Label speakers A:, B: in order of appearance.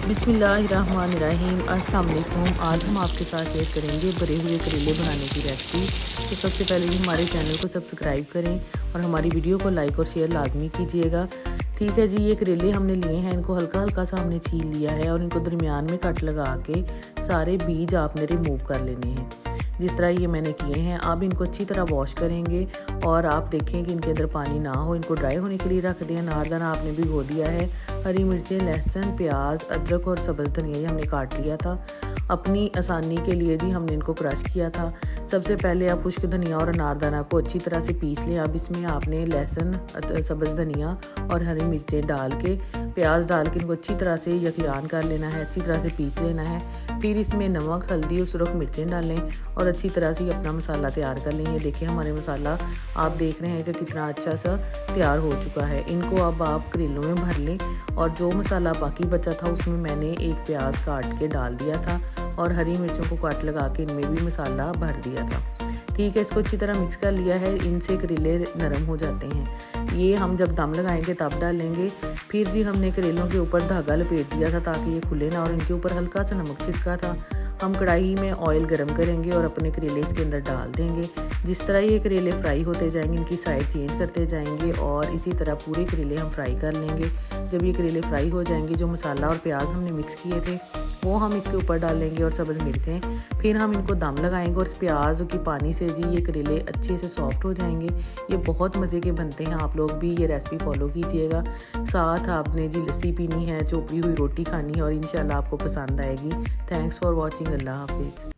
A: बिस्मिल्लाहिर्रहमानिर्रहीम। अस्सलाम वालेकुम। आज हम आपके साथ शेयर करेंगे भरे हुए करेले बनाने की रेसिपी। तो सबसे पहले ही हमारे चैनल को सब्सक्राइब करें और हमारी वीडियो को लाइक और शेयर लाजमी कीजिएगा। ठीक है जी, ये करेले हमने लिए हैं, इनको हल्का हल्का सा हमने छील लिया है और इनको दरमियान में कट लगा के सारे बीज आपने रिमूव कर लेने हैं जिस तरह ये मैंने किए हैं। अब इनको अच्छी तरह वॉश करेंगे और आप देखें कि इनके अंदर पानी ना हो, इनको ड्राई होने के लिए रख दें। अनारदाना आपने भिगो दिया है। हरी मिर्चें, लहसुन, प्याज, अदरक और सब्ज़ धनिया जी हमने काट लिया था। अपनी आसानी के लिए जी हमने इनको क्रश किया था। सबसे पहले आप खुश्क धनिया और अनारदाना को अच्छी तरह से पीस लें। अब इसमें आपने लहसुन, सब्ज़ धनिया और हरी मिर्चें डाल के, प्याज डाल के इनको अच्छी तरह से यकजान कर लेना है, अच्छी तरह से पीस लेना है। फिर इसमें नमक, हल्दी और सुरख मिर्चें डालें और अच्छी तरह से अपना मसाला तैयार कर लें। ये देखिए हमारे मसाला आप देख रहे हैं कि कितना अच्छा सा तैयार हो चुका है। इनको अब आप करेलों में भर लें और जो मसाला बाकी बचा था उसमें मैंने एक प्याज काट के डाल दिया था और हरी मिर्चों को काट लगा के इनमें भी मसाला भर दिया था। ठीक है, इसको अच्छी तरह मिक्स कर लिया है। इनसे करेले नरम हो जाते हैं। ये हम जब दम लगाएंगे तब डालेंगे। फिर जी हमने करेलों के ऊपर धागा लपेट दिया था ताकि ये खुले ना, और इनके ऊपर हल्का सा नमक छिड़का था। हम कढ़ाई में ऑयल गरम करेंगे और अपने करेले इसके अंदर डाल देंगे। जिस तरह ये करेले फ्राई होते जाएंगे, इनकी साइड चेंज करते जाएंगे और इसी तरह पूरे करेले हम फ्राई कर लेंगे। जब ये करेले फ्राई हो जाएंगे, जो मसाला और प्याज हमने मिक्स किए थे वो हम इसके ऊपर डालेंगे और सब्ज़ मिर्चें। फिर हम इनको दम लगाएंगे और प्याज की पानी से जी ये करेले अच्छे से सॉफ्ट हो जाएंगे। ये बहुत मज़े के बनते हैं। आप लोग भी ये रेसिपी फॉलो कीजिएगा। साथ आपने जी लस्सी पीनी है, चोपड़ी हुई रोटी खानी है और इंशाल्लाह आपको पसंद आएगी। Thanks for watching. अल्लाह हाफिज़।